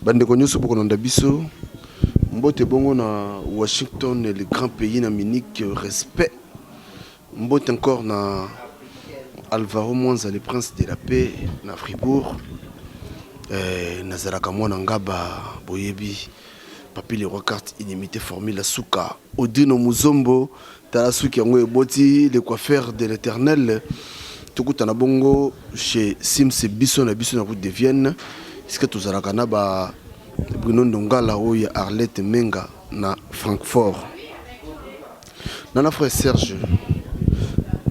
Bande konyoso bokonanda biso mbote bongo na Washington, le grand pays na Munich, respect. Mbote encore na Alvaro Mwanza, le prince de la paix na Fribourg. Nazaraka mwana ngaba boyebi papi le roi carte illimité formule la souka Odino Muzombo tala souki yango eboti le coiffeur de l'Éternel. Tukuta na bongo chez Sims Biso na route de Vienne. Est-ce que tu as rakana ba Bruno Ndongala ou ya Arlette Menga na Francfort. Nana frère Serge.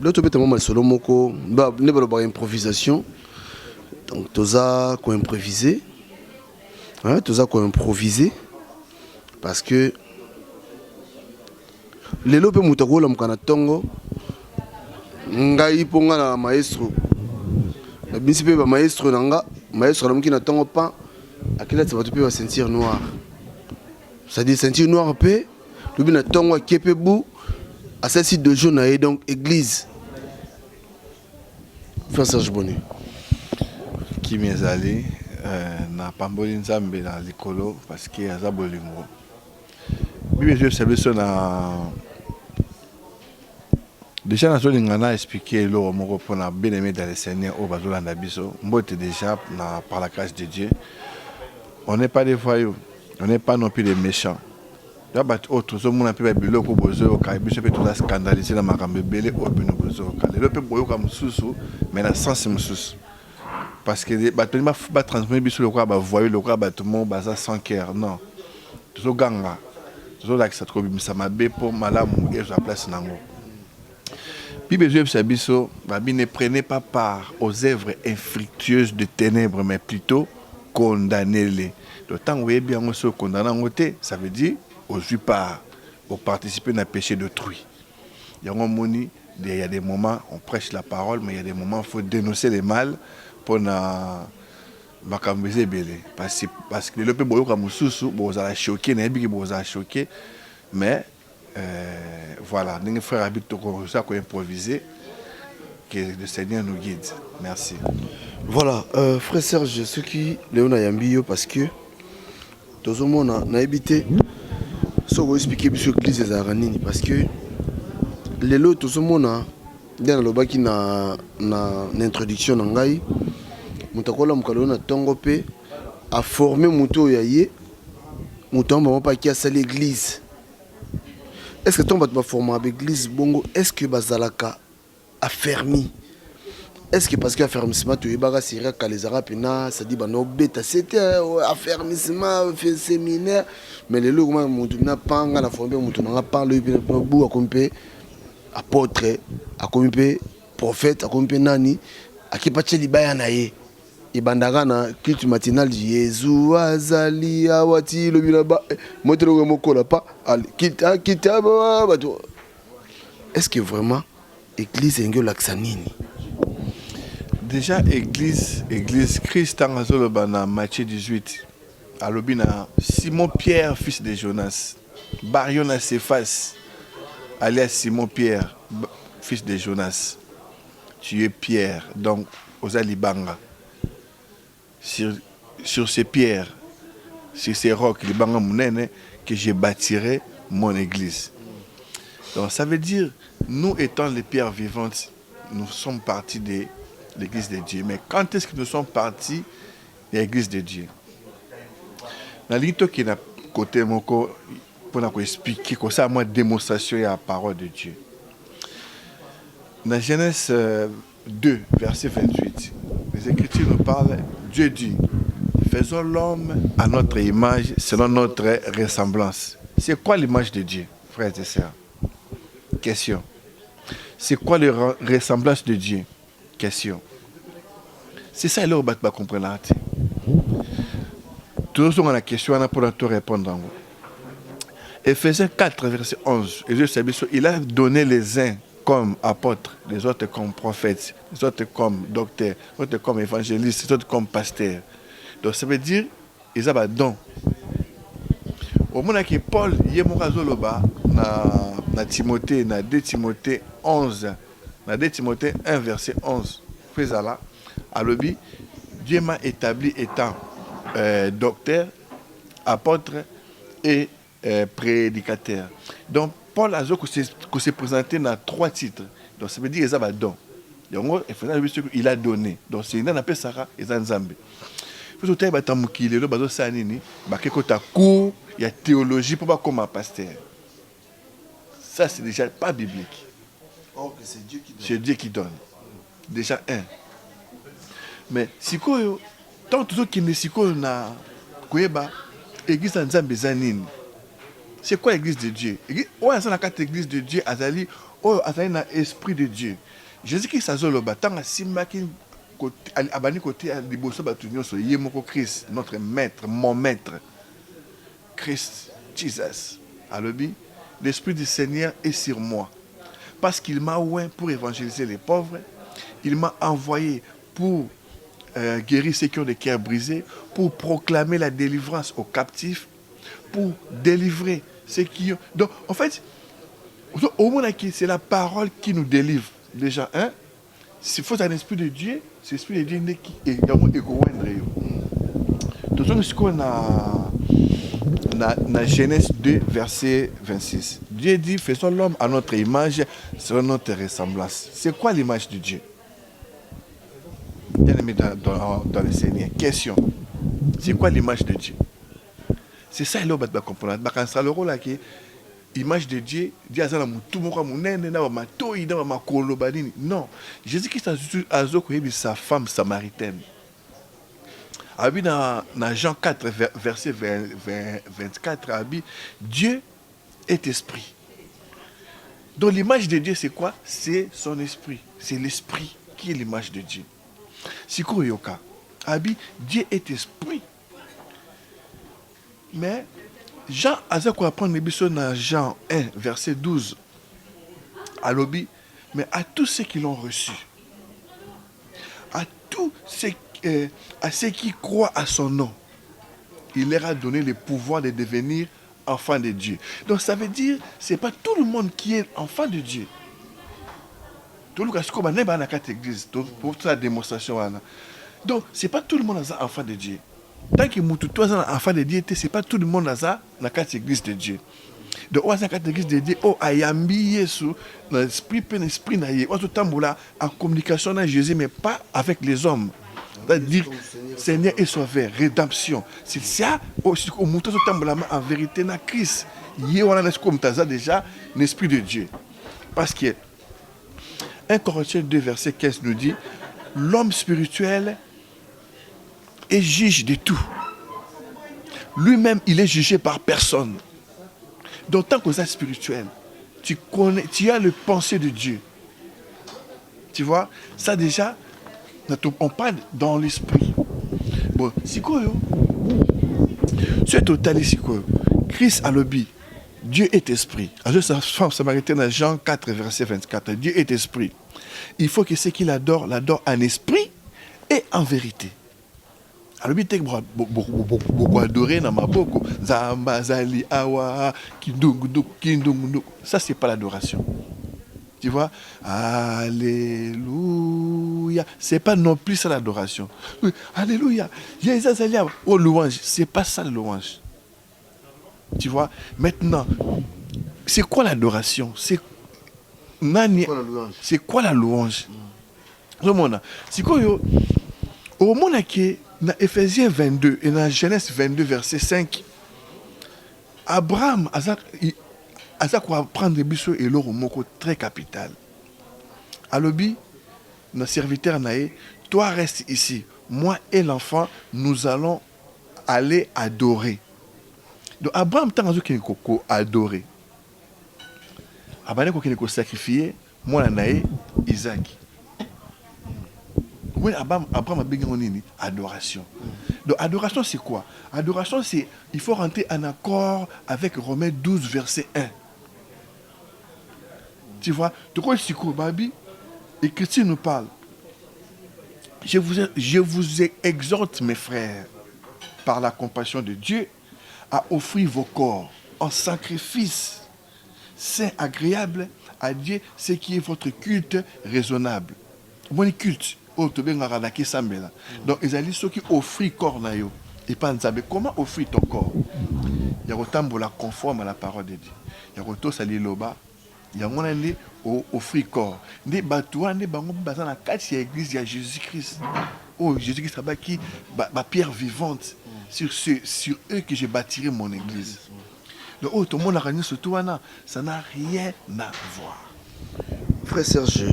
L'autre bête mal solo moko ba ne ba improvisation. Donc toza ko improviser. Hein, toza ko improviser parce que lelo pe mutakola mukana tongo ngai ponga na maestro. Na bisi pe ba maestro nanga maestro na mukina tongo pa akila tu vas te sentir noir. C'est-à-dire sentir noir pe le bina tongo kepe bou à cette site de jaune et donc église. Frère Serge Bonnet. Qui m'est allé na pamboli nzambe na likolo parce que aza bolingo. Bible je savais ça na déjà na zone ngana expliquer lo moko pona bien-aimé dans le Seigneur au bazolanda biso. Mbote déjà par la grâce de Dieu. On n'est pas des voyous, on n'est pas non plus des méchants. Il y a des autres gens qui ont fait des biloko bozo ka biso pe tout scandaliser na makambe belé au bino bozo ka. Le pe boyo ka mususu mais na sens mususu. Parce que bato ni ba transmettre biso le quoi ba voyou le quoi bato mo baza sans cœur non. Tout ganga. Tout là que ça trop bimisa mabe pour malamu et sa place nango. Bible Dieu biso ne prenez pas part aux œuvres infructueuses de ténèbres mais plutôt condamnez-les. Le temps où il y a bien condamné, ça veut dire aux pas au participer à un péché d'autrui. Il y a des moments on prêche la parole, mais il y a des moments il faut dénoncer les mal pour na makambiser belé parce que le peuple comme sous vous allez choquer vous allez choquer mais voilà nous frères habitent ça qu'on improviser que le Seigneur nous guide. Merci. Voilà, frère Serge, ce qui Léona Yambio parce que tout le monde a habité, ce qu'on expliquer sur l'église des Aranini parce que les lots tout le monde a dans le bas qui na introduction n'angai, mutakola mukalona tongope a formé muto yaye, mutomba pas qui a sa l'église. Est-ce que ton bat va former avec l'église bongo? Est-ce que bazalaka a fermé? Est-ce que parce qu'affermissement tu es baga sérieux quand les arabes na ça dit bah non bêta c'était affermissement fait séminaire mais les lots comment mutu na panga na formé mutu na parle puis na bou akompe apôtre akompe prophète akompe nani akipache libaya na ye ibandaka na culte matinal de Jésus azali awati le bilaba motelo mokola pas kitaba bato. Est-ce que vraiment église engel aksanini? Déjà église Christ en na Matthieu 18 alobina Simon Pierre fils de Jonas Bariona Cephas alias Simon Pierre fils de Jonas, tu es Pierre donc aux alibanga sur ces pierres sur ces rocs libanga munene que je bâtirai mon église. Donc ça veut dire nous étant les pierres vivantes nous sommes partis de l'église de Dieu. Mais quand est-ce que nous sommes partis de l'église de Dieu? Dans l'ito qui est à côté moko pour expliquer que ça moi démonstration et la parole de Dieu. Dans Genèse 2 verset 28, les Écritures nous parlent. Dieu dit: faisons l'homme à notre image, selon notre ressemblance. C'est quoi l'image de Dieu, frères et sœurs? Question. C'est quoi la ressemblance de Dieu? Question. C'est ça là où va comprendre. Toujours la question pour te répondre. Éphésiens 4 verset 11. Et il a donné les uns comme apôtres, les autres comme prophètes, les autres comme docteurs, les autres comme évangélistes, les autres comme pasteurs. Donc ça veut dire ils ont un don. Au moment que Paul y est na Timothée, na 2 Timothée 11, na 2 Timothée 1 verset 11. Faisala, alobi, Dieu m'a établi étant docteur, apôtre et prédicateur. Donc, Paul a s'est présenté dans 3 titres. Donc, ça veut dire qu'il a don. Donc, il a donné. Donc, c'est un appel Sarah et Zanzambe. Il faut que tu aies cours, il y a théologie pour pas comme un pasteur. Ça, c'est déjà pas biblique. Or que c'est Dieu qui donne. C'est Dieu qui donne. Déjà, un. Mais si tant que qui ne si na koyeba église nzambe zanini. C'est quoi l'église de Dieu? Ouais, c'est la carte église de Dieu azali na esprit de Dieu. Jésus-Christ azoloba tant simba ki abani côté liboso batu nyonso ye moko Christ, notre maître, mon maître. Christ, Jesus. Alobi, l'esprit du Seigneur est sur moi parce qu'il m'a oint pour évangéliser les pauvres, il m'a envoyé pour guérir ceux qui ont des cœurs brisés, pour proclamer la délivrance aux captifs, pour délivrer ceux qui ont... Donc, en fait, au moins, c'est la parole qui nous délivre. Déjà, hein? S'il faut un esprit de Dieu, c'est l'esprit de Dieu qui est dans Genèse 2, verset 26. Dieu dit, faisons l'homme à notre image, selon notre ressemblance. C'est quoi l'image de Dieu? Bien aimé dans le Seigneur. Question. C'est quoi l'image de Dieu? C'est ça, il faut comprendre. L'image de Dieu, non. Jésus-Christ a dit sa femme samaritaine. Dans Jean 4, verset 24, Dieu est esprit. Donc l'image de Dieu, c'est quoi? C'est son esprit. C'est l'esprit qui est l'image de Dieu. Sikoyoka, Dieu est esprit. Mais Jean a dit qu'on apprend dans Jean 1, verset 12. Alobi, mais à tous ceux qui l'ont reçu, à ceux qui croient à son nom, il leur a donné le pouvoir de devenir enfants de Dieu. Donc ça veut dire, ce n'est pas tout le monde qui est enfant de Dieu. Tout le monde n'est pas dans la catégorie pour la démonstration. Donc, ce n'est pas tout le monde qui est enfant de Dieu. Tant que tu es enfant de Dieu, ce n'est pas tout le monde qui est dans la catégorie de Dieu. Donc, dans la catégorie de Dieu, ayambi Yesu, dans l'esprit, plein esprit, en communication avec Jésus, mais pas avec les hommes. C'est-à-dire, Seigneur et Sauveur, rédemption. C'est ça, en vérité, dans Christ. Il y a déjà l'esprit de Dieu. Parce que 1 Corinthiens 2, verset 15 nous dit, l'homme spirituel est juge de tout. Lui-même, il est jugé par personne. Donc, tant que tu es spirituel, tu as le pensée de Dieu. Tu vois, ça déjà, on parle dans l'esprit. Bon, c'est quoi, tu es total ici, quoi. Christ a le but. Dieu est esprit. Sa femme samaritaine dans Jean 4, verset 24. Dieu est esprit. Il faut que ceux qui l'adorent en esprit et en vérité. Alors, il y a beaucoup adorer dans ma boko. Zamba, Zali, Awa, Kindung. Ça, ce n'est pas l'adoration. Tu vois? Alléluia. Ce n'est pas non plus ça l'adoration. Alléluia. Oh, louange. Ce n'est pas ça la louange. Tu vois? Maintenant, c'est quoi l'adoration? C'est quoi la louange? C'est quoi? Au moment qui dans Ephésiens 22 et dans Genèse 22, verset 5, Abraham a prendre des bisous et l'or moko très capital. Alobi, notre serviteur Naé, toi reste ici. Moi et l'enfant, nous allons aller adorer. Donc Abraham tant qu'il adorer. Abraham qu'il sacrifier, moi Naé, Isaac. Oui, Abraham a besoin adoration. Donc, adoration, c'est quoi? Adoration, c'est il faut rentrer en accord avec Romains 12, verset 1. Tu vois, de quoi c'est quoi, Babi? Et Christ nous parle. Je vous exhorte, mes frères, par la compassion de Dieu, à offrir vos corps en sacrifice saint, agréable à Dieu, ce qui est votre culte raisonnable. Bon culte. Donc, ils allaient ceux qui offrent corps. Et pas Nzambe. Comment offrir ton corps? Il y a autant pour la conforme à la parole de Dieu. Il y a autant ça liloba. Il y a un année offrir corps. Des batouans, des bangos, dans la carte, il y a l'église, il y a Jésus-Christ. Oh, Jésus-Christ, là-bas qui, ma pierre vivante. Sur eux que j'ai bâti mon église. Donc, oh, tout le monde a gagné ce tout, ça n'a rien à voir. Frère Serge,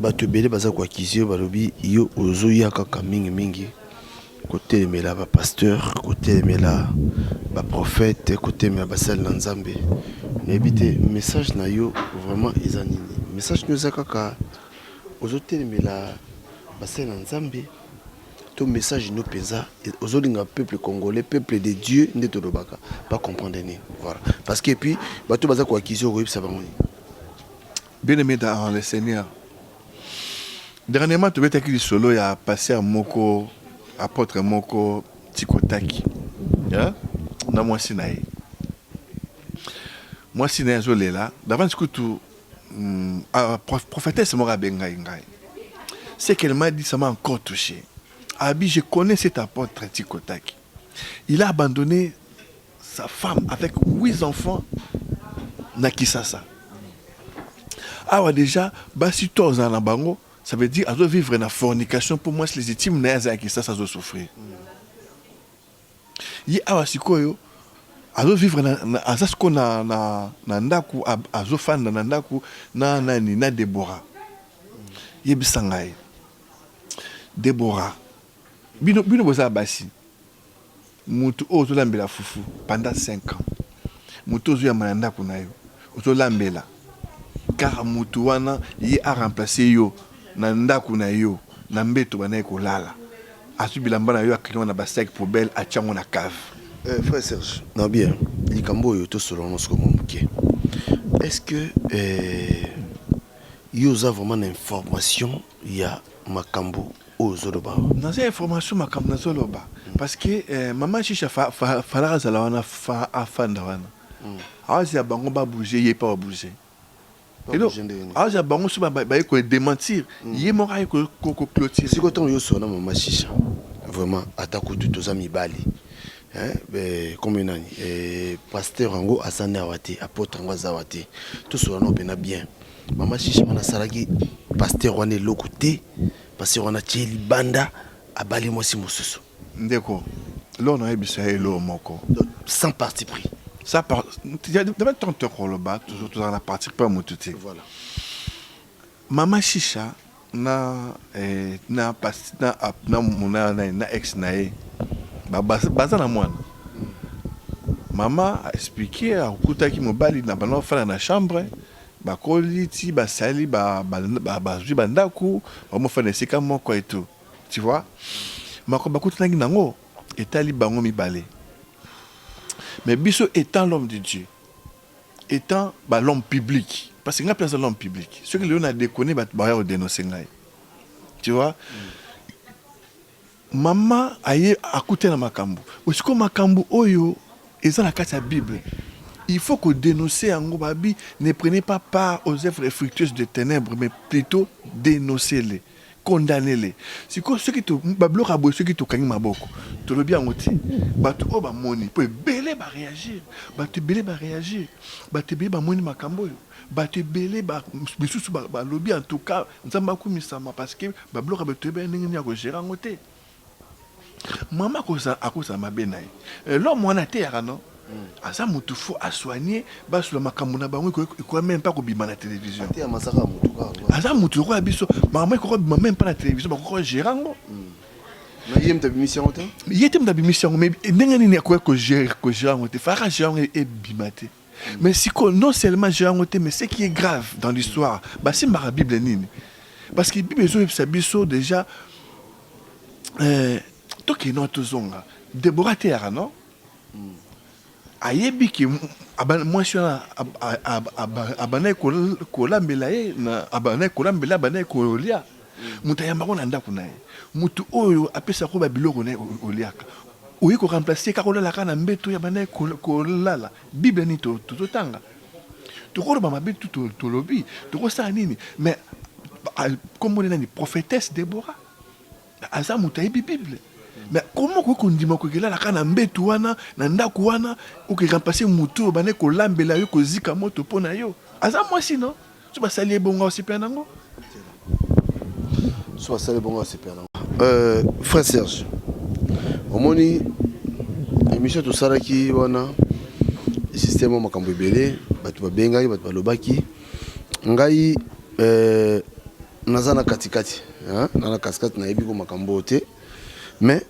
bato belé baza kwa kizio balobi yo ozoya kaka mingi mingi. Côté mela ba pasteur, côté mela ba prophète, côté mela ba sel na Nzambe. Nebité message na yo vraiment ezanini. Message nous a kaka ozote mela ba sel na Nzambe. Ton message nous pesa ozolinga peuple congolais, peuple de Dieu ndeto lobaka pas comprendre ni. Voilà. Parce que puis bato baza kwa kizio ko yebisa bango. Bien-aimé dans le Seigneur. Dernièrement, tu veux dire solo, il y a passé à Moko, apôtre Moko, Tikotaki. Dans moi, Sinaï. Moi, Sinaï, je l'ai là. D'avant, ce que tu. Prophétesse Mora Bengaï. Ce qu'elle m'a dit, ça m'a encore touché. Abi, je connais cet apôtre Tikotaki. Il a abandonné sa femme avec 8 enfants. Nakisasa. Ah déjà, si tu es en bango, ça veut dire qu'ils vivre dans la fornication. Pour moi, c'est légitime, qui ça doit souffrir. Il a vivre dans Nandaku, Azofan, Nandaku, na Déborah. Il y Déborah. Bino boza basi. Mutu ozo lambela fufu pendant 5 ans. Mutu ozo ya Nandaku na yo. Ozo lambela. Car Moutouana y a remplacé yo na ndaku na yo na mbeto bana ko lala asubi lamba na yo akilona na basek poubelle a tiango na cave. Frère Serge, na bien likambo yo to selon nous comme muké. Est-ce que yo za vraiment information ya makambo ozoloba? Na za information makambo na zoloba parce que maman chicha fala za la wana fa afanda wana. Azi bango ba bouger yé pas bouger. Et donc, ah, j'ai bon sur ma démentir. Il est mort avec clôture. Si quand on y sonne maman chicha, vraiment attaque tout aux amis bali. Comme une année, pasteur Rango Asane Awate, apôtre Rango Zawate, tout cela nous bien bien. Maman chicha mana saragi pasteur wane lokote, pasteur wana tcheli banda abali moi si mosusu. D'accord. Là on a eu l'eau moko. Sans parti pris. Ça part. D'abord, tu as toujours dans la partie pas moutouté. Voilà. Maman Chicha, na ex nae, baza na mwana. Maman a expliqué à Okuta qui mobali na bana fa na chambre, ba koliti, ba sali, ba bandaku, ba mo fa na sika moko et tout. Tu vois? Mako bakuta nango etali bango mibale. Mais Bisso étant l'homme de Dieu, étant l'homme public, parce qu'il y a place de l'homme public, ceux qui l'ont déconné, ils dénoncer. Tu vois? Maman a écouté dans Makambu. Aussi que Makambu, oyo, ils ont la carte de la Bible. Il faut que dénoncer en Gobabi, ne prenez pas part aux œuvres fructueuses des ténèbres, mais plutôt dénoncez-les. Condamnez-les. C'est quoi ceux qui te bablo ceux qui te kangent maboko. Tu le bien oti. Batu oba moni. Peut belé ba réagir. Batu belé ba réagir. Batu belé ba moni makambo. Batu belé ba bisusu ba lobby en tout cas. Nzamba ku misama parce que bablo ka betu be ningi ya ko gérer ngote. Maman ko sa akosa mabenai. L'homme wana te ya non. Asa mutu faut à soigner ba sur makambo na bango ko même pas ko bima na télévision. Te ya masaka mutu ka. Asa mutu ko biso maman ko même pas na télévision ba ko gérer ngo. Na yem ta mission ota? Yete mda mission mais ndenge nini ko gérer ngo te fara gérer et bimate. Mais si ko non seulement gérer ngo te mais ce qui est grave dans l'histoire, ba c'est ma Bible nini. Parce que Bible zo sa biso déjà to ki no to zonga. Déborah te ya non? Ayebi ki moi je suis abana ko lambela ye na abana ko lambela abana ko lia muta yamba ko nanda kuna ye mutu oyo apesa ko ba biloko na oliaka oyi ko remplacer ka ko la kana mbeto ya bana ko lala bible ni to tanga to ko ba mabetu to lobi to ko sa nini mais comme on est une prophétesse Déborah aza muta yebi bible mais comment qu'on dit que là la kana mbetu wana na ndaku wana ou que remplacer mutu bané ko lambela yo ko zika moto pona yo aza moi si non tu vas salir bonga aussi penango so basali bongo c'est perdant frère Serge omoni émission tosalaki wana système makambo ebele bato babengaki bato balobaki ngai naza na katikati na katikati nayebi ko makambo te mais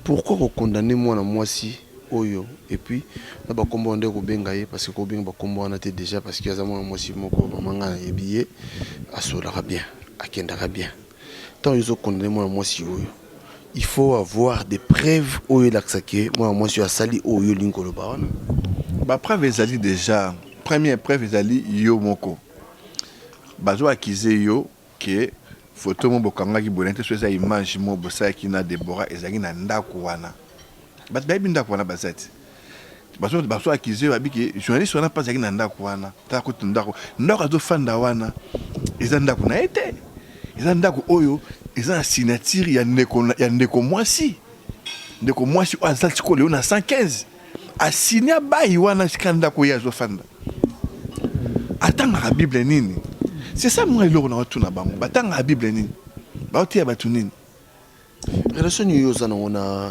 pourquoi condamner moi na mwasi oyo et puis na ba kombo ndeko benga ye parce que ko benga ba kombo wana te déjà parce que aza moi mwasi moko mamanga na yebiye asolaka bien akendaka bien tant ils ont condamné moi na mwasi oyo il faut avoir des preuves oyo laksake moi na mwasi asali oyo linkolo ba wana ba preuve ezali déjà première preuve ezali yo moko bazo akize yo que photo mo bokangaki bonete so eza image mo bosaki na Deborah ezali na ndako wana bat baby ndako wana bazati bazo akize babiki journaliste wana pas ezali na ndako wana ta ko ndako azo fanda wana eza ndako na ete eza ndako oyo eza na signature ya ndeko mwasi o azali ko leo na 115 asinya bayi wana sikanda ko ya zo fanda atanga la Bible nini. C'est ça moi le on a tout na bango. Batanga la Bible nini. Ba otia batu nini. Relation yo za na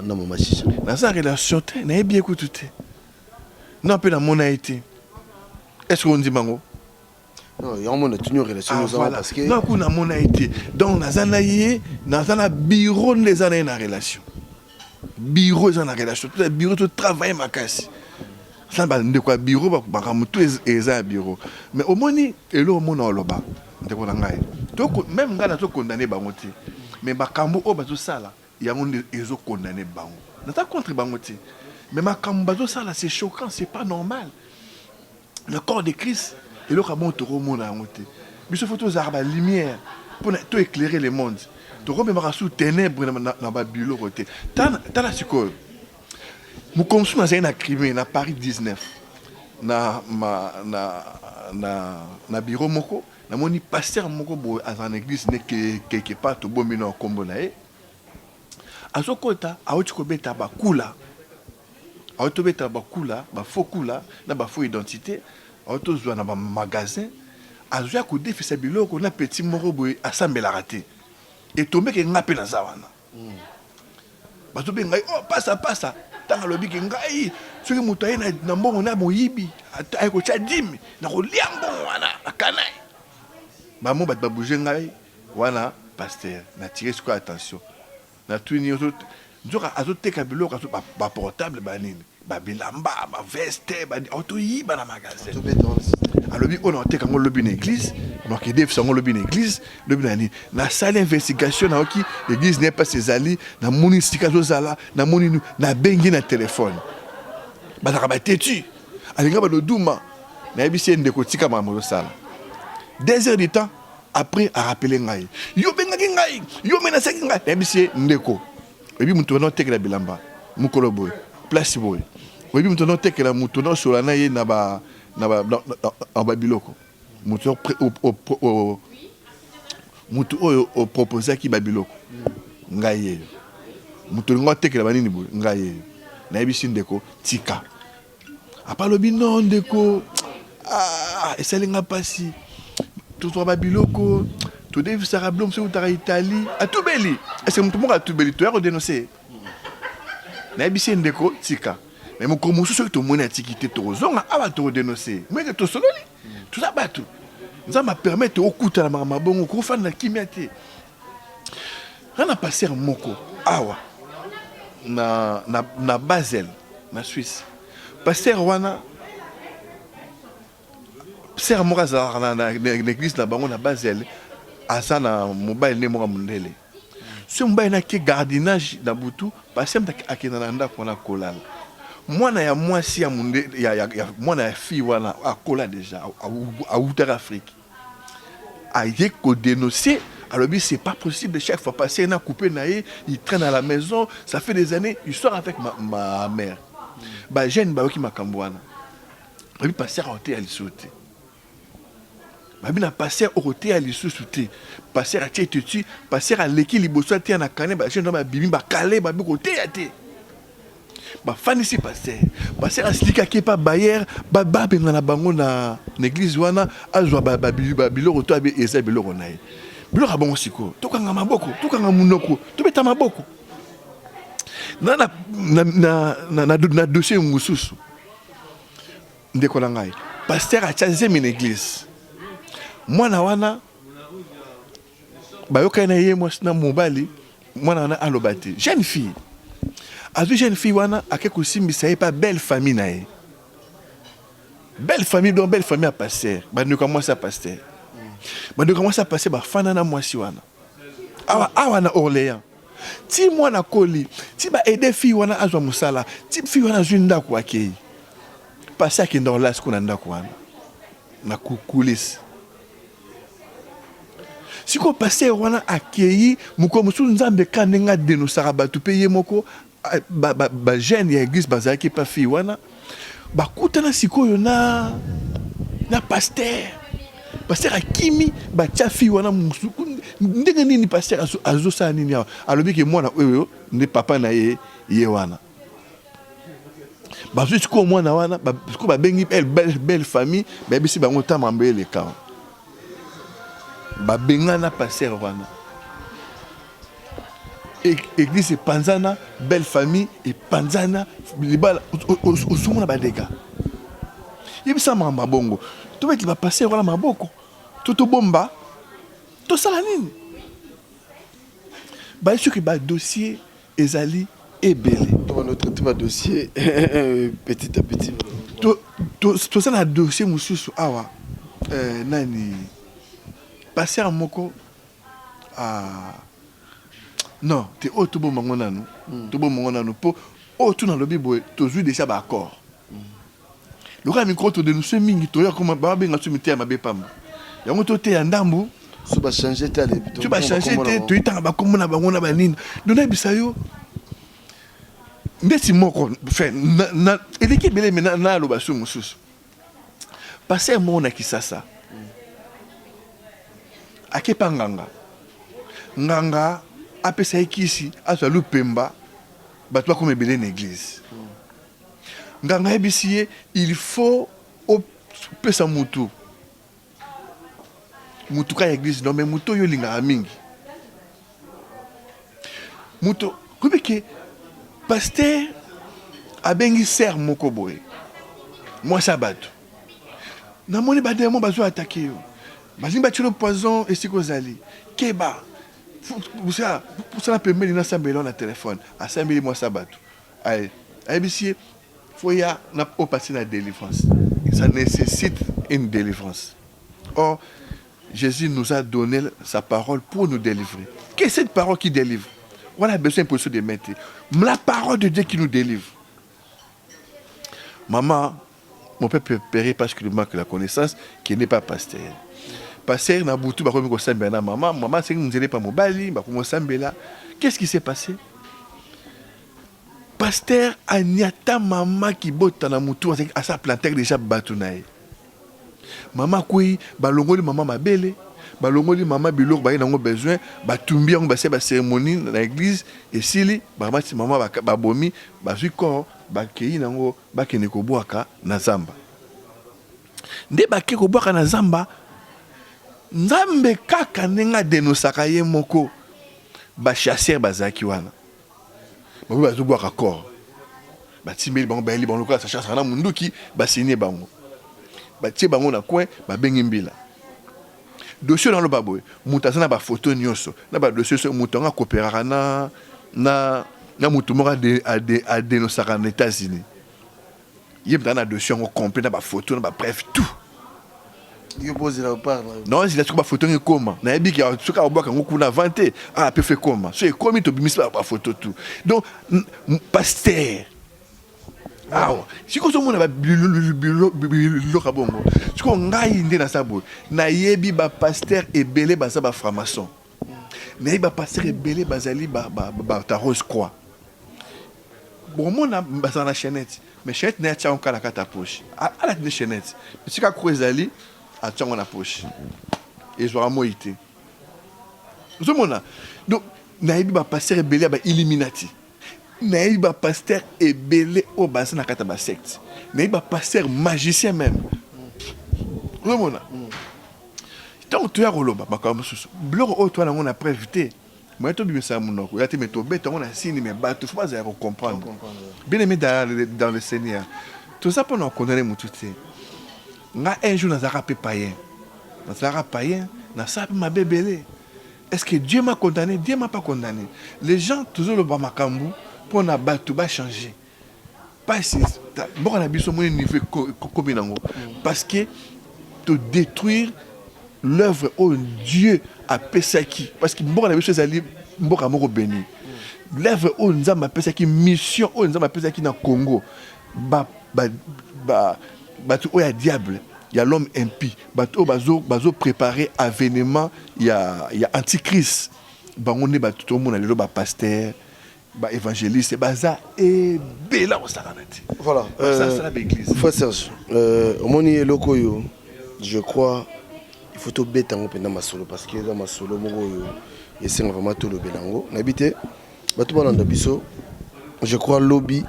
mama chicha. Na sa relation te na ebi écoute te. Non pe na mona été. Est-ce qu'on dit bango? Non, il y a une relation yo za parce que non ko na mona été. Donc na zana bureau les années na relation. Bureau za na relation. Tout bureau tout travail makasi. Ça va de quoi bureau ba tout eza bureau mais au moni elo mona oloba ndeko na ngai to même ngana to condamner bango ti mais makambo o bazo sala ya monde ezo condamner bango na ta contre bango ti mais makambo bazo sala c'est choquant c'est pas normal le corps de Christ elo ka bon to mona yango ti biso photo za ba lumière pour to éclairer le monde to remé mara sous ténèbres na ba bureau côté ta la sikoyo nous consommons un crime na Paris 19 na bureau moko na moni pasteur moko bo en église ne quelque part to bomino kombo na e azokota awuti ko beta bakula awuti beta bakula ba faux kula na ba faux identité awuti zwa na ba magasin azoya ko défisa biloko na petit moko bo asambela raté et tomber ke ngape na zawana bato benga oh passa tanga lobi ke ngai soki muto aye na mbongo na moyibi ay ko cha dimi na ko liambo wana akanai ba mo bat ba bouger ngai wana pasteur na tirer quoi attention na tuni auto nzoka azoteka biloko ba portable ba nini ba bilamba ba veste ba auto yiba na magasin alobi on a teka ngo lobi na église donc il def sango lobi na église lobi na ni na salle investigation na oki église n'est pas ses alliés na moni sikazo zala na moni na bengi na téléphone ba na ba tetu alinga ba loduma na yebisi ndeko tika mamolo sala 2 heures de temps après a rappeler ngai yo bengaki ngai yo mena saki ngai yebisi ndeko ebi mutu na teka la bilamba mukolo boy place boy ebi mutu na teka la mutu na solana ye na ba biloko mutu o proposer ki babiloko ngai mutu ngo tekela banini bo ngai na yebisi ndeko tika apalobi non ndeko esalinga pasi to babiloko to devi sarablom se utara Italie atubeli est-ce que mutu mo atubeli to ya ko dénoncer na yebisi ndeko tika mais mon commence sur tout mon antiquité tozonga aba to dénoncer mais que to sololi tout ça batu ça m'a permis de okuta na mabongo ko fa na kimiate ana passer moko awa na Basel na Suisse passer wana ser moko za na l'église na bango na Basel asa na mobile ne moko mundele ce mobile na ki gardinage na butu passer akina na ndako na kolala mwana ya mwasi ya munde ya mwana ya fille wana akola déjà à outer Afrique aye ko dénoncer alors c'est pas possible chaque fois passer na couper naé il traîne à la maison ça fait des années il sort avec ma mère ba jeune ba ki makambo wana lui passer à hôtel il sauter babina passer au côté à l'issue te passer à tchétutu passer à l'équipe liboso te na kané ba jeune ba bimi ba calé ba bi côté à te ba fanisi passer à slika ki pa bayer ba benga na bango na église wana azwa ba biloko to abi eza biloko na ye biloko bango siko tokanga maboko tokanga munoko tobeta maboko na dossier mususu ndeko na ngai pasteur a tchaze min église mwana wana bayoka na ye na mobali mwana wana alobati jeune fille azwi jeune fille wana akeko simbisa ye pa belle famille na ye belle famille donc belle famille à pasteur bandi commence à pasteur bandi commence à passer ba fana na mwasi wana awa na Orléans ti mwana koli ti ba aider fille wana azwa musala ti fille wana azwi ndako akei passer ki ndola sikuna ndako wana na kukulisi siko passer wana akei muko musu nzambe kanenga denosaka batu pe ye moko ba jeune ya église bazaki pa fille wana bakutana sikoyo na pasteur akimi batia fille wana musuku ndenge nini pasteur azosala nini awa alobi ke mwana oyo nde papa na ye wana bazwi sikoyo mwana wana sikoyo babengi belle famille bayebisi bango tamamba eleka babengana pasteur wana église epanzana belle famille epanzana libala osunguna badega yebisa mamba bongo tobeti bapasteur wana maboko totobomba tosala nini baye soki badossier ezali ebele on traite ba dossier petit à petit tosala na dossier mosusu awa nani pasteur moko non te oyo tobomango nanu mpo oyo tuna lobi boye tozwi déjà baaccord lokola mikro todenonse mingi toya koma babenga so miteya mabe pamba yango toteya ndambu so bachange te bachange te toyitanga bakombo na bango na banini do nayebisa yo ndeti moko eleki ebele me naloba so mosusu paster moko na Kisasa akepa nganga apesa ye kisi azwa lupemba bato bakoma ebele na église nganga yebisi ye il faut opesa mutu ka ya église non mais mutu oyo olingaka mingi mutu koyebi ke paster abengi ser moko boye mwasi ya bato namoni bademo bazwa atake yo bazingi batilo poison esika ozali keba pusala pembeni nasambela na telefone asambeli mwasi ya bato ayebisi ye faut y a passer la délivrance. Ça nécessite une délivrance. Or, Jésus nous a donné sa parole pour nous délivrer. Qu'est-ce que cette parole qui délivre? On a besoin de mettre. La parole de Dieu qui nous délivre. Maman, mon père peut périr parce qu'il manque la connaissance, qui n'est pas pasteur. Pasteur, n'a boutou, maman, c'est que nous n'allons pas mobali, qu'est-ce qui s'est passé? Pasteur Anyata mama qui bota na mutu à sa planter déjà batunaye. Mama kui balongoli mama mabele, balongoli mama biloko ba nango besoin, batumbi yango ba cérémonie na l'église et sili ba mati mama ba bomi, ba ziko ba kei nango ba kene ko boaka na zamba. Nde ba ke ko boaka na zamba, nzambe kaka nenga denosaka ye moko ba chasser bazaki wana. Babu bazobwaka corps batimeli bango bayeli bango lokola sacha sana munduki basinie bango batie bango na coin babengi mbila dossier dans le baboy mutu aza na bafoto nyonso na badossier so mutu anga koperaka na mutu moko adenosaka na États-Unis ye mta na dossier yango complet na bafoto na babref tout non zila soki bafoto ngo ekoma nayebi ke soki abwaka yango kuna vante ape fe koma so ekomi tobimisi bafoto tout donc pasteur awa siko ozomona biloko bongo siko ngai nde naza boye nayebi bapasteur ebele baza baframason nayebi bapasteur ebele bazali bata rose croix bomona bazala na chaînette mais chaînette na yatia onkala kata poche ala tine chaînette sika croix ezali atiango na poche ezwaka moi te ozomona donc nayebi bapasteur ebele ya bailluminati nayebi bapasteur ebele oyo baza na kati ya basecte nayebi bapasteur magicien même ozomona ntango toya koloba makambo mosusu biloko oyo toya nango na preuve te moya tobimisa monoko ya te me tobeta yango na sini me bato fo bazala kocomprendre bien aimé dans le Seigneur toza mpona kokondane motu te nga un jour nazalaka mpe païen nasala mpe mabe ebele. Est-ce que Dieu m'a condamné? Dieu m'a pas condamné. Les gens toujours le bamakambu pour na bato ba changer pas si bon na biso mo niveau comme nango parce que te détruire l'œuvre où Dieu a pesaki parce que bon na biso ezali mboka moko béni l'œuvre où Nzamba pesaki mission où Nzamba pesaki na Congo bato oya diable il y a l'homme impie bato bazo préparer avènement il y a antichrist bangone bato to mona lelo ba pasteur ba évangéliste baza et bela osakanati voilà ça la l'église frère Serge omoni eloko yo je crois il faut to beta ngo pena masolo parce que dans masolo moko yo esenga vraiment to lo belango nabité bato balanda biso je crois lobby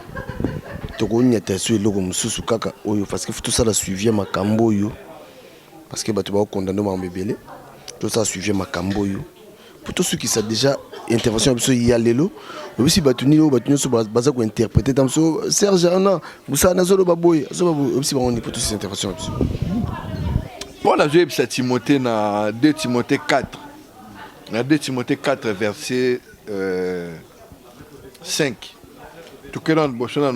tokonyata so eloko mosusu kaka oyo parce que faut tout ça la suivi makambo yo parce que bato ba condamné ma mbebele tout ça suivi makambo yo pour tous ceux qui savent déjà intervention biso ya lelo aussi batuni so baza ko interpréter dans so Serge ana musa na zolo baboy aussi on pour tous ces interventions biso pour la Joël Timothée na 2 Timothée 4 na 2 Timothée 4 verset 5 tout que dans bochona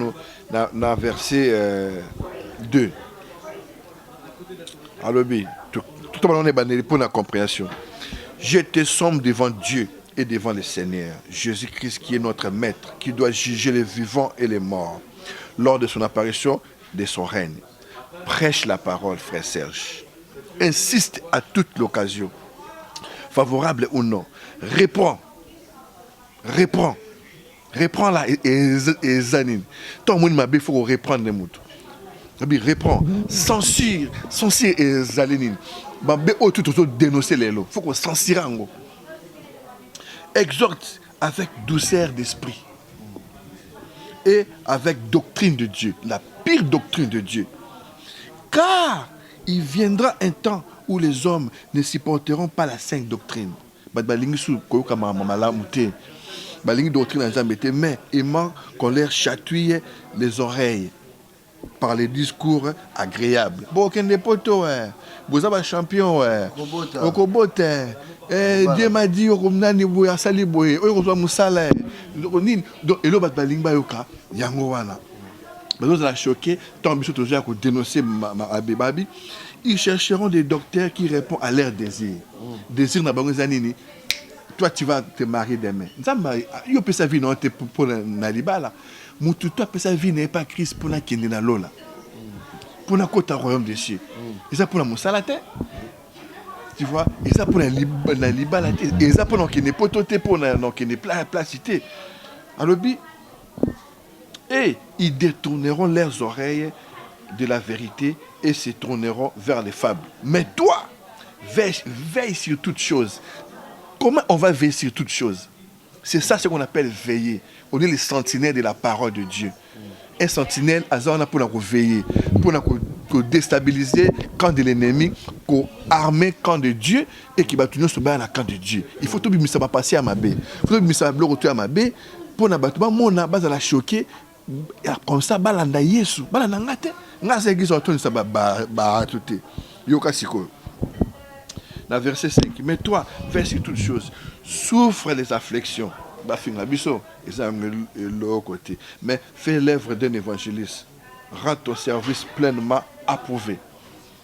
na verset 2 alors tout le monde est banni pour la compréhension. Je te somme devant Dieu et devant le Seigneur, Jésus-Christ qui est notre maître, qui doit juger les vivants et les morts lors de son apparition, de son règne. Prêche la parole, frère Serge. Insiste à toute l'occasion, favorable ou non. Reprends là et zanine. Tant que il faut reprendre les mots. Reprends. Censure et zalinine. Il faut dénoncer les lots. Il faut qu'on censure. Exhorte avec douceur d'esprit et avec doctrine de Dieu, la pire doctrine de Dieu. Car il viendra un temps où les hommes ne supporteront pas la sainte doctrine. Mais aimant qu'on leur chatouille les oreilles par les discours agréables. Bon, qu'un des poteaux, vous avez un champion, Dieu m'a dit, donc, ils chercheront des docteurs qui répondent à leurs désirs. Désir n'a pas de toi tu vas te marier demain. Yo peut sa vie non pour na libala. Mutu toi peut sa vie n'est pas Christ pour na kende na lola. Pour na kota royaume des cieux. Et ça pour la musalate. Tu vois, et ça pour la libala, et ça pour qu'il n'est pas toté pour qu'il n'est pas placité. Alors et ils détourneront leurs oreilles de la vérité et se tourneront vers les fables. Mais toi, veille sur toutes choses. Comment on va veiller sur toutes choses? C'est ça ce qu'on appelle veiller. On est les sentinelles de la parole de Dieu. Un sentinelle, on a pour nous veiller, pour nous déstabiliser quand de l'ennemi, pour armer quand de Dieu et qui va tenir ce bain à camp de Dieu. Il faut tout bien ça va passer à ma baie. Il faut tout bien ça va retourner à ma baie pour nous battre. Moi on a base à la choquer comme ça balanda Yesu, balanda ngate, ngase qui sont tous ça ba tout. Yoka siko. Dans verset 5, mais toi, fais sur toutes choses, souffre les afflictions, mais fais l'œuvre d'un évangéliste, rends ton service pleinement approuvé.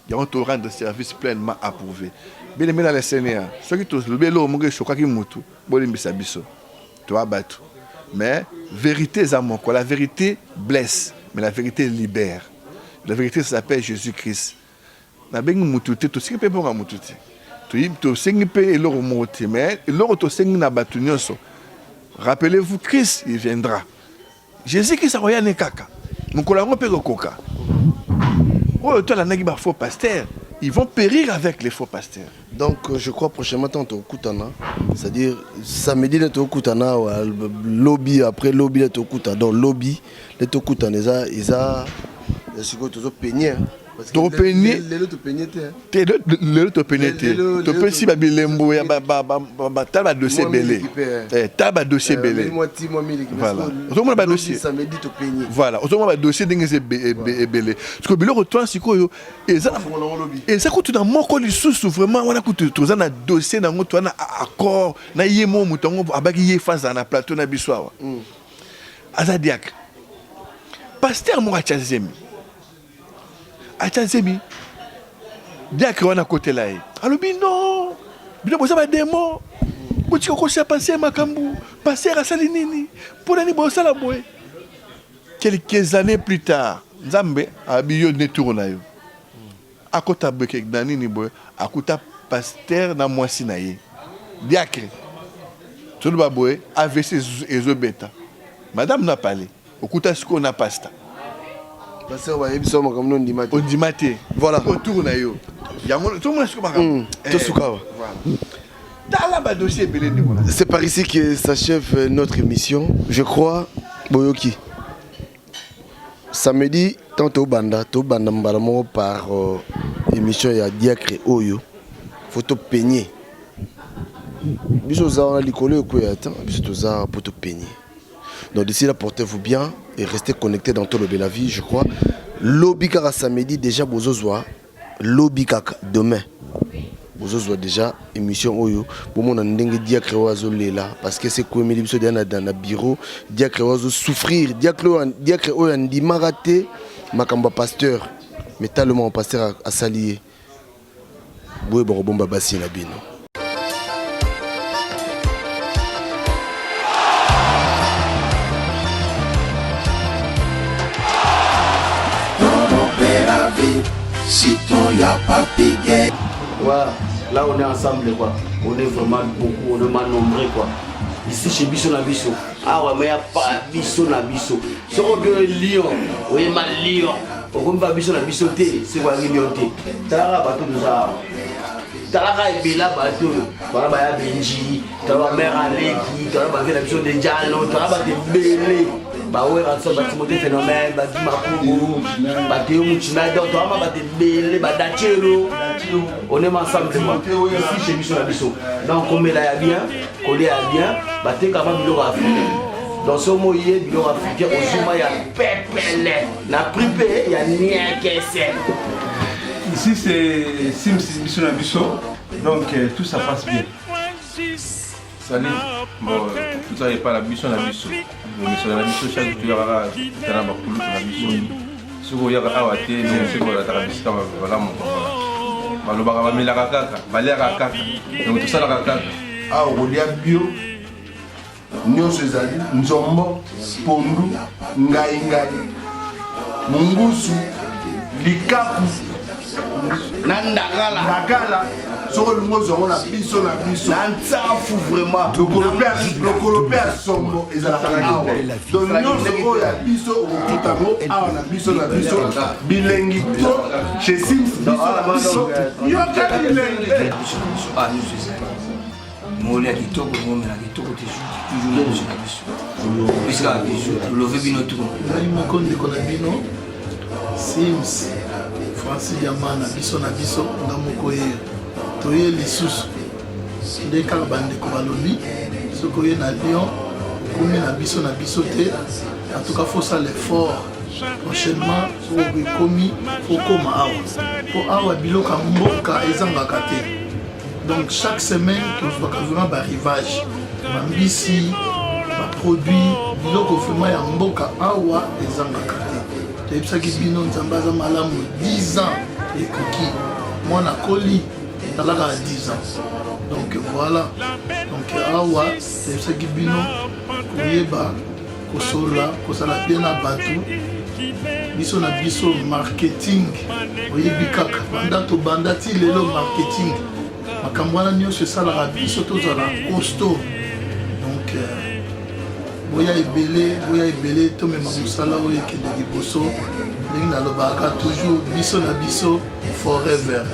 Il y a un torrent de service pleinement approuvé. Bien aimé dans le Seigneur, ceux qui tous le bélo, mon gars, qui moutou, toi battu. Mais vérité, la vérité blesse, mais la vérité libère. La vérité s'appelle Jésus-Christ. Na bengi moutou, tout ce qui peut pas moutou. Rappelez-vous, Christ, il viendra. Jésus-Christ, il y a kaka. Mon collègue peut le coca. Oh, toi, la nagi faux pasteur. ils vont périr avec les faux pasteurs. Donc, je crois prochainement, au Koutana, c'est-à-dire samedi, au Koutana, lobby, après lobby, au Koutana, donc lobby, au Koutana, ils ont peigné. Tu peigné. Tu peigné. Tu peux si babilembo ya ba dossier belé. Taba dossier belé. Voilà. Autrement ba dossier. Samedi tu peigné. Voilà. Autrement ba dossier dingue belé. Parce que bilo retourne sikoyo et ça quand tu dans moko lisusu vraiment wana kutu toza na dossier na ngoto na accord na yemo mutongo abaki ye face na plateau na biswa. Azadiak. Pasteur mo achazemi. Achazemi. Diakre wana côté là. Alobi non. Bino boza ba démon. Botiko ko se passer makambu. Passer à salinini. Pour nani boza la boy. Quelques années plus tard, Nzambe a biyo netourna yo. Akota beke nani ni boy. Akuta pasteur na mwasi na ye. Diakre. Tout le boy AVC ezobeta. Madame n'a parlé. Okuta siko na pasta. Voilà. C'est par ici que s'achève notre émission. Je crois, Boyoki. Samedi, tantôt Banda Mbalamo par émission ya Diacre Oyo. Photo peigner. Bisoza likolo ekoyata, bisoza poto peigner. Donc d'ici là, portez-vous bien et restez connectés dans tout le la vie, je crois. Lobby Kaka samedi, déjà Bozozwa. Lobby Kaka demain. Bozozwa déjà émission Oyo. Pour moi, on a un Diacre Oazo là. Parce que c'est quoi, Mélibiso dans le bureau. Diacre Oazo souffrir. Diacre Oyo a dit maraté. Makamba pasteur. Mais tellement pasteur à s'allier. Boué Borobomba Bassi Nabino. Si ton y'a pas pigué. Voilà, là on est ensemble quoi. On est vraiment beaucoup, on est mal nombreux quoi. Ici chez Bisso na Bisso. Ah ouais, mais il n'y a pas Bisso na Bisso. Si on veut Lyon, on est mal Lyon. On va Bisso na Bisso T, c'est quoi Lyon T. Talaka bateau de ça. Talaka est bella bateau. Talaka baya Benji, talaka mère Aleki, talaka baya Bisso de Diallo, talaka baya Belé. Bah ouais, ça va Timothée phénomène, bah Dimakougou, bah Théo Mouchina, donc toi bah Belé, bah Dachero. On est ensemble ici chez Bisso na Bisso. Donc on met là bien, collé à bien, bah t'es capable de l'Afrique. Dans ce mot il y a de l'Afrique, au Zuma il y a pépélé, na pripé il y a rien qui est. Ici c'est Sims Bisso na Bisso, donc tout ça passe bien. Salut, bon, tout ça n'est pas la Bisso na Bisso. Mais sur la Bisso, chaque jour, il y aura la Bisso. Si vous avez un athée, nous sommes la Bisso, voilà mon papa. Le barama met la caca, balai la caca. Donc tout ça la caca. Ah, on y a bio. Nous sommes Nzombo, Pondu, Ngai, Mungusu, Likapu, Nandagala. Sur le mot, on a Bisso na Bisso. Nansafu vraiment. Le Colopère Sombo et la donc nous sommes à Bisso, on a Bisso na Bisso, Bilengi, chez Sims, Bisso, Yoka Bilengi. Ah, nous c'est ça. Moi, on est à Kitoko, moi, on est à Kitoko, toujours là, sur la Bisso. Puisque la Bisso, le Vébino tout. Sims, Francis Yamana, Bisso na Bisso, Ngamokoye. Toye lisusu nde kaka bandeko balobi soki oye na Lyon okomi na biso te en tout cas faut ça l'effort prochainement soki ekomi faut koma awa po awa biloko ya mboka ezangaka te donc chaque semaine tozwaka vraiment barivage bambisi baproduit biloko vraiment ya mboka awa ezangaka te toyebisaki bino nzambe aza malamu 10 ans ekoki mwana koli talaka à 10 ans. Donc voilà. Donc awa, c'est ce qui bino koyeba kosola, kosala bien na batu. Biso na biso marketing. Oyebi kaka banda to banda ti lelo marketing. Makambo wana nyonso esalaka biso tozala costaud. Donc boya ebele tomema mosala oyo ekende liboso ndenge nalobaka toujours biso na biso forever.